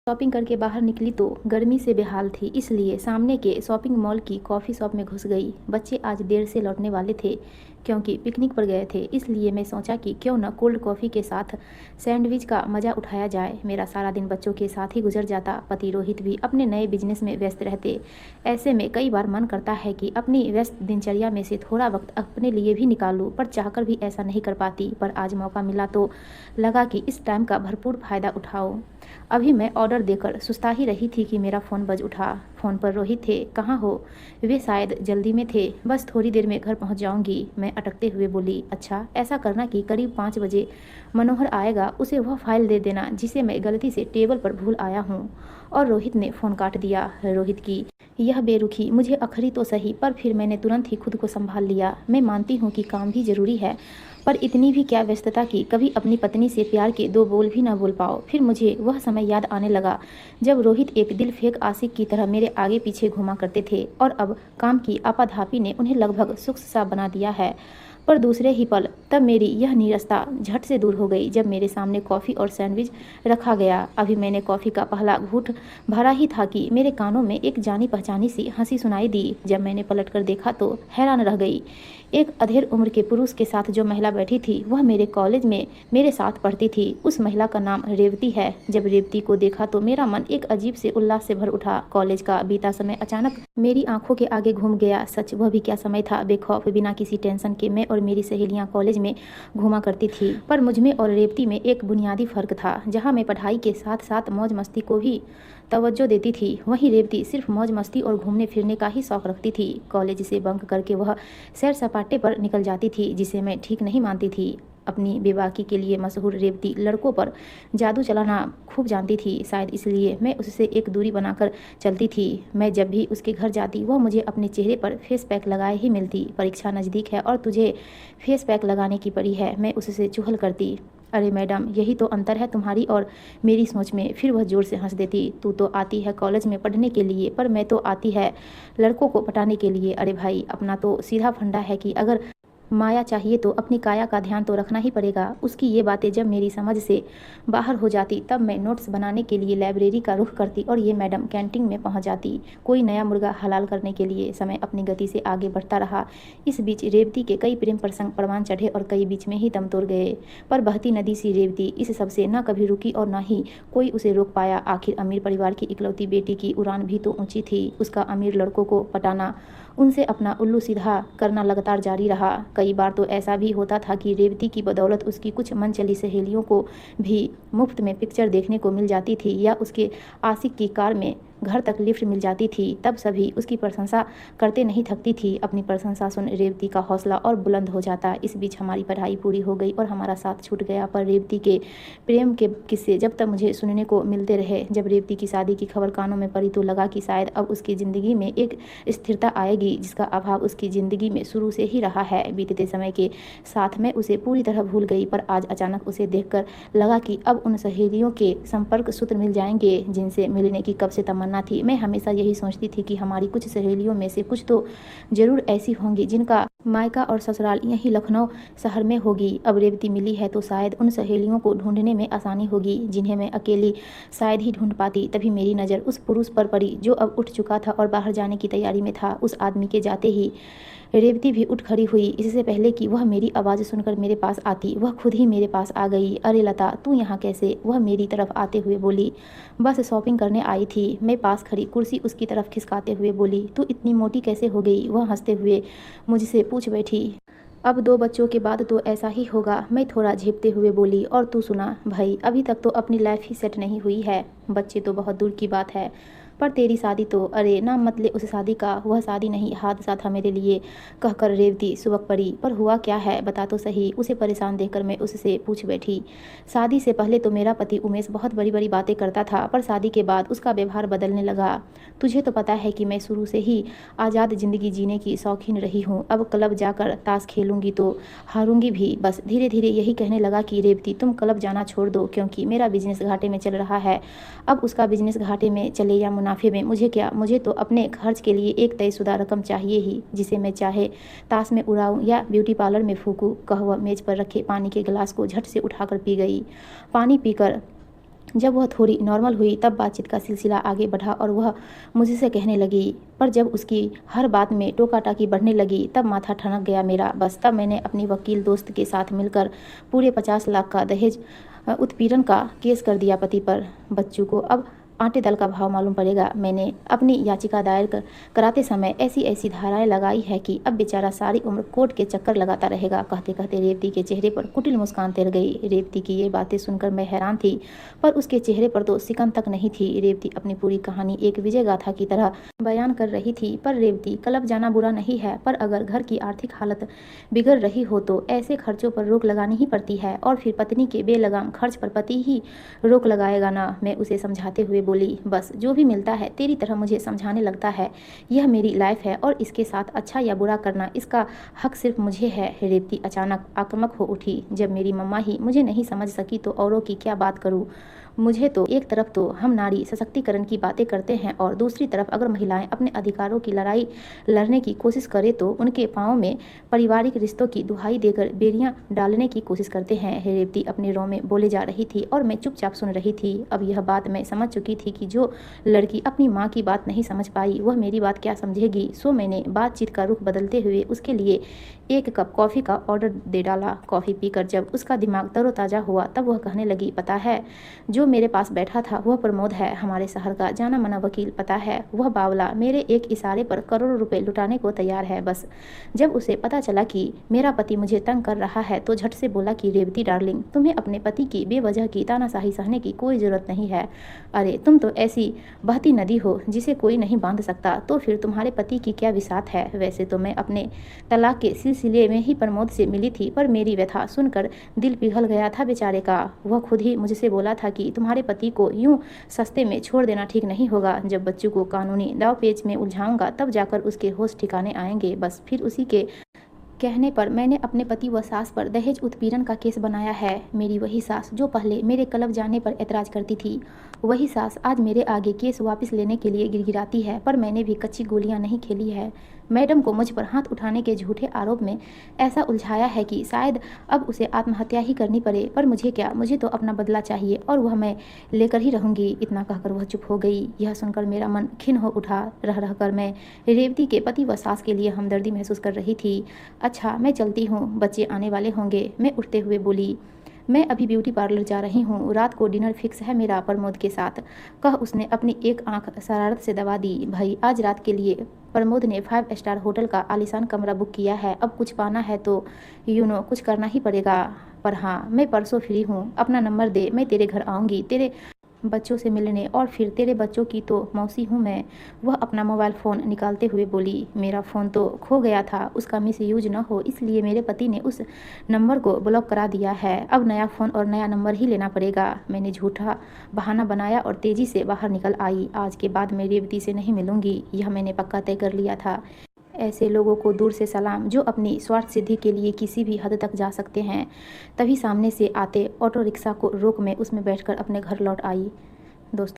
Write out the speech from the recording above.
Shopping करके बाहर निकली तो गर्मी से बेहाल थी, इसलिए सामने के शॉपिंग मॉल की कॉफ़ी शॉप में घुस गई। बच्चे आज देर से लौटने वाले थे क्योंकि पिकनिक पर गए थे, इसलिए मैं सोचा कि क्यों न कोल्ड कॉफ़ी के साथ सैंडविच का मज़ा उठाया जाए। मेरा सारा दिन बच्चों के साथ ही गुजर जाता। पति रोहित भी अपने नए बिजनेस में व्यस्त रहते। ऐसे में कई बार मन करता है कि अपनी व्यस्त दिनचर्या में से थोड़ा वक्त अपने लिए भी निकालूं, पर चाहकर भी ऐसा नहीं कर पाती। पर आज मौका मिला तो लगा कि इस टाइम का भरपूर फ़ायदा उठाऊं। अभी मैं ऑर्डर देकर सुस्ता ही रही थी कि मेरा फ़ोन बज उठा। फ़ोन पर रोहित थे। कहाँ हो? वे शायद जल्दी में थे। बस थोड़ी देर में घर पहुँच जाऊँगी, मैं अटकते हुए बोली। अच्छा, ऐसा करना कि करीब 5 बजे मनोहर आएगा, उसे वह फाइल दे देना जिसे मैं गलती से टेबल पर भूल आया हूँ। और रोहित ने फ़ोन काट दिया। रोहित की यह बेरुखी मुझे अखरी तो सही, पर फिर मैंने तुरंत ही खुद को संभाल लिया। मैं मानती हूँ कि काम भी ज़रूरी है, पर इतनी भी क्या व्यस्तता कि कभी अपनी पत्नी से प्यार के 2 बोल भी ना बोल पाओ। फिर मुझे वह समय याद आने लगा जब रोहित एक दिल फेंक आशिक की तरह मेरे आगे पीछे घूमा करते थे, और अब काम की आपाधापी ने उन्हें लगभग शुष्क सा बना दिया है। पर दूसरे ही पल तब मेरी यह नीरसता झट से दूर हो गई जब मेरे सामने कॉफ़ी और सैंडविच रखा गया। अभी मैंने कॉफ़ी का पहला घूंट भरा ही था कि मेरे कानों में एक जानी पहचानी सी हंसी सुनाई दी। जब मैंने पलटकर देखा तो हैरान रह गई। एक अधेड़ उम्र के पुरुष के साथ जो महिला बैठी थी वह मेरे कॉलेज में मेरे साथ पढ़ती थी। उस महिला का नाम रेवती है। जब रेवती को देखा तो मेरा मन एक अजीब से उल्लास से भर उठा। कॉलेज का बीता समय अचानक मेरी आंखों के आगे घूम गया। सच, वह भी क्या समय था। बेखौफ बिना किसी टेंशन के मैं और मेरी सहेलियां कॉलेज में घूमा करती थी। पर मुझमें और रेवती में एक बुनियादी फर्क था। जहाँ मैं पढ़ाई के साथ साथ मौज मस्ती को भी तवज्जो देती थी, वहीं रेवती सिर्फ मौज मस्ती और घूमने फिरने का ही शौक रखती थी। कॉलेज से बंक करके वह सैर सपाटे पर निकल जाती थी, जिसे मैं ठीक नहीं मानती थी। अपनी बेबाकी के लिए मशहूर रेवती लड़कों पर जादू चलाना खूब जानती थी। शायद इसलिए मैं उससे एक दूरी बनाकर चलती थी। मैं जब भी उसके घर जाती वह मुझे अपने चेहरे पर फेस पैक लगाए ही मिलती। परीक्षा नज़दीक है और तुझे फेस पैक लगाने की पड़ी है, मैं उससे चुहल करती। अरे मैडम, यही तो अंतर है तुम्हारी और मेरी सोच में। फिर वह जोर से हंस देती। तू तो आती है कॉलेज में पढ़ने के लिए, पर मैं तो आती है लड़कों को पटाने के लिए। अरे भाई, अपना तो सीधा फंडा है कि अगर माया चाहिए तो अपनी काया का ध्यान तो रखना ही पड़ेगा। उसकी ये बातें जब मेरी समझ से बाहर हो जाती तब मैं नोट्स बनाने के लिए लाइब्रेरी का रुख करती और ये मैडम कैंटीन में पहुंच जाती कोई नया मुर्गा हलाल करने के लिए। समय अपनी गति से आगे बढ़ता रहा। इस बीच रेवती के कई प्रेम प्रसंग परवान चढ़े और कई बीच में ही दम तोड़ गए। पर बहती नदी सी रेवती इस सबसे न कभी रुकी और न ही कोई उसे रोक पाया। आखिर अमीर परिवार की इकलौती बेटी की उड़ान भी तो ऊंची थी। उसका अमीर लड़कों को पटाना, उनसे अपना उल्लू सीधा करना लगातार जारी रहा। कई बार तो ऐसा भी होता था कि रेवती की बदौलत उसकी कुछ मनचली सहेलियों को भी मुफ्त में पिक्चर देखने को मिल जाती थी, या उसके आशिक की कार में घर तक लिफ्ट मिल जाती थी। तब सभी उसकी प्रशंसा करते नहीं थकती थी। अपनी प्रशंसा सुन रेवती का हौसला और बुलंद हो जाता। इस बीच हमारी पढ़ाई पूरी हो गई और हमारा साथ छूट गया। पर रेवती के प्रेम के किस्से जब तक मुझे सुनने को मिलते रहे। जब रेवती की शादी की खबर कानों में पड़ी तो लगा कि शायद अब उसकी ज़िंदगी में एक स्थिरता आएगी, जिसका अभाव उसकी ज़िंदगी में शुरू से ही रहा है। बीतते समय के साथ मैं उसे पूरी तरह भूल गई, पर आज अचानक उसे देखकर लगा कि अब उन सहेलियों के संपर्क सूत्र मिल जाएंगे जिनसे मिलने की कब से तमन्ना थी। मैं हमेशा यही सोचती थी कि हमारी कुछ सहेलियों में से कुछ तो जरूर ऐसी होंगी जिनका मायका और ससुराल यही लखनऊ शहर में होगी। अब रेवती मिली है तो शायद उन सहेलियों को ढूंढने में आसानी होगी जिन्हें मैं अकेली शायद ही ढूंढ पाती। तभी मेरी नज़र उस पुरुष पर पड़ी जो अब उठ चुका था और बाहर जाने की तैयारी में था। उस आदमी के जाते ही रेवती भी उठ खड़ी हुई। इससे पहले कि वह मेरी आवाज़ सुनकर मेरे पास आती, वह खुद ही मेरे पास आ गई। अरे लता, तू यहाँ कैसे? वह मेरी तरफ आते हुए बोली। बस शॉपिंग करने आई थी। मैं पास खड़ी कुर्सी उसकी तरफ खिसकाते हुए बोली। तू इतनी मोटी कैसे हो गई? वह हंसते हुए मुझसे पूछ बैठी। अब 2 बच्चों के बाद तो ऐसा ही होगा, मैं थोड़ा झेपते हुए बोली। और तू सुना भाई, अभी तक तो अपनी लाइफ ही सेट नहीं हुई है। बच्चे तो बहुत दूर की बात है, पर तेरी शादी तो, अरे ना मत ले उस शादी का, वह शादी नहीं हादसा था मेरे लिए, कहकर रेवती सुबक पड़ी। पर हुआ क्या है, बता तो सही। उसे परेशान देखकर मैं उससे पूछ बैठी। शादी से पहले तो मेरा पति उमेश बहुत बड़ी बड़ी बातें करता था, पर शादी के बाद उसका व्यवहार बदलने लगा। तुझे तो पता है कि मैं शुरू से ही आज़ाद ज़िंदगी जीने की शौकीन रही हूँ। अब क्लब जाकर ताश खेलूंगी तो हारूंगी भी। बस धीरे धीरे यही कहने लगा कि रेवती, तुम क्लब जाना छोड़ दो, क्योंकि मेरा बिजनेस घाटे में चल रहा है। अब उसका बिजनेस घाटे में चले या मुनाफे में, मुझे क्या, मुझे तो अपने खर्च के लिए एक तयशुदा रकम चाहिए ही, जिसे मैं चाहे ताश में उड़ाऊं या ब्यूटी पार्लर में फूकूं। कहवह मेज पर रखे पानी के गिलास को झट से उठाकर पी गई। पानी पीकर जब वह थोड़ी नॉर्मल हुई तब बातचीत का सिलसिला आगे बढ़ा और वह मुझसे कहने लगी, पर जब उसकी हर बात में टोका-टाकी बढ़ने लगी तब माथा ठनक गया मेरा। बस तब मैंने अपनी वकील दोस्त के साथ मिलकर पूरे 50 लाख का दहेज उत्पीड़न का केस कर दिया पति पर। बच्चों को अब आटे दाल का भाव मालूम पड़ेगा। मैंने अपनी याचिका दायर कराते समय ऐसी ऐसी धाराएं लगाई है कि अब बेचारा सारी उम्र कोर्ट के चक्कर लगाता रहेगा। कहते कहते रेवती के चेहरे पर कुटिल मुस्कान तैर गई। रेवती की ये बातें सुनकर मैं हैरान थी, पर उसके चेहरे पर तो सिकन तक नहीं थी। रेवती अपनी पूरी कहानी एक विजय गाथा की तरह बयान कर रही थी। पर रेवती, क्लब जाना बुरा नहीं है, पर अगर घर की आर्थिक हालत बिगड़ रही हो तो ऐसे खर्चों पर रोक लगानी ही पड़ती है, और फिर पत्नी के बेलगाम खर्च पर पति ही रोक लगाएगा ना। मैं उसे समझाते हुए बोली, बस जो भी मिलता है तेरी तरह मुझे समझाने लगता है। यह मेरी लाइफ है और इसके साथ अच्छा या बुरा करना इसका हक सिर्फ मुझे है। रेवती अचानक आक्रामक हो उठी। जब मेरी मम्मा ही मुझे नहीं समझ सकी तो औरों की क्या बात करूं। मुझे तो एक तरफ तो हम नारी सशक्तिकरण की बातें करते हैं और दूसरी तरफ अगर महिलाएं अपने अधिकारों की लड़ाई लड़ने की कोशिश करें तो उनके पाँव में पारिवारिक रिश्तों की दुहाई देकर बेड़ियां डालने की कोशिश करते हैं। रेवती अपने रों में बोले जा रही थी और मैं चुपचाप सुन रही थी। अब यह बात मैं समझ चुकी थी कि जो लड़की अपनी माँ की बात नहीं समझ पाई वह मेरी बात क्या समझेगी। सो मैंने बातचीत का रुख बदलते हुए उसके लिए 1 कप कॉफ़ी का ऑर्डर दे डाला। कॉफ़ी पीकर जब उसका दिमाग तरोताज़ा हुआ तब वह कहने लगी, पता है जो मेरे पास बैठा था वह प्रमोद है, हमारे शहर का जाना माना वकील। पता है वह बावला मेरे एक इशारे पर करोड़ों रुपए लुटाने को तैयार है। बस जब उसे पता चला कि मेरा पति मुझे तंग कर रहा है तो झट से बोला कि रेवती डार्लिंग, तुम्हें अपने पति की बेवजह की तानाशाही सहने की कोई ज़रूरत नहीं है। अरे तुम तो ऐसी बहती नदी हो जिसे कोई नहीं बांध सकता, तो फिर तुम्हारे पति की क्या विसात है। वैसे तो मैं अपने तलाक के सिलसिले में ही प्रमोद से मिली थी, पर मेरी व्यथा सुनकर दिल पिघल गया था बेचारे का। वह खुद ही मुझसे बोला था कि तुम्हारे पति को यूं सस्ते में छोड़ देना ठीक नहीं होगा। जब बच्चों को कानूनी दांवपेच में उलझाऊंगा तब जाकर उसके होश ठिकाने आएंगे। बस फिर उसी के कहने पर मैंने अपने पति व सास पर दहेज उत्पीड़न का केस बनाया है। मेरी वही सास जो पहले मेरे क्लब जाने पर ऐतराज करती थी, वही सास आज मेरे आगे केस वापस लेने के लिए गिड़गिड़ाती है। पर मैंने भी कच्ची गोलियां नहीं खेली है। मैडम को मुझ पर हाथ उठाने के झूठे आरोप में ऐसा उलझाया है कि शायद अब उसे आत्महत्या ही करनी पड़े। पर मुझे क्या, मुझे तो अपना बदला चाहिए और वह मैं लेकर ही रहूंगी। इतना कहकर वह चुप हो गई। यह सुनकर मेरा मन खिन्न हो उठा। रह रहकर मैं रेवती के पति व सास के लिए हमदर्दी महसूस कर रही थी। अच्छा मैं चलती हूँ, बच्चे आने वाले होंगे। मैं उठते हुए बोली, मैं अभी ब्यूटी पार्लर जा रही हूँ, रात को डिनर फिक्स है मेरा प्रमोद के साथ। कह उसने अपनी एक आंख शरारत से दबा दी। भाई आज रात के लिए प्रमोद ने 5 स्टार होटल का आलीशान कमरा बुक किया है। अब कुछ पाना है तो कुछ करना ही पड़ेगा। पर हाँ, मैं परसों फ्री हूँ, अपना नंबर दे, मैं तेरे घर आऊँगी तेरे बच्चों से मिलने, और फिर तेरे बच्चों की तो मौसी हूँ मैं। वह अपना मोबाइल फ़ोन निकालते हुए बोली, मेरा फ़ोन तो खो गया था, उसका मिस यूज न हो इसलिए मेरे पति ने उस नंबर को ब्लॉक करा दिया है। अब नया फ़ोन और नया नंबर ही लेना पड़ेगा। मैंने झूठा बहाना बनाया और तेज़ी से बाहर निकल आई। आज के बाद मैं रेवती से नहीं मिलूंगी, यह मैंने पक्का तय कर लिया था। ऐसे लोगों को दूर से सलाम जो अपनी स्वार्थ सिद्धि के लिए किसी भी हद तक जा सकते हैं। तभी सामने से आते ऑटो रिक्शा को रोक मैं उसमें बैठकर अपने घर लौट आई। दोस्तों।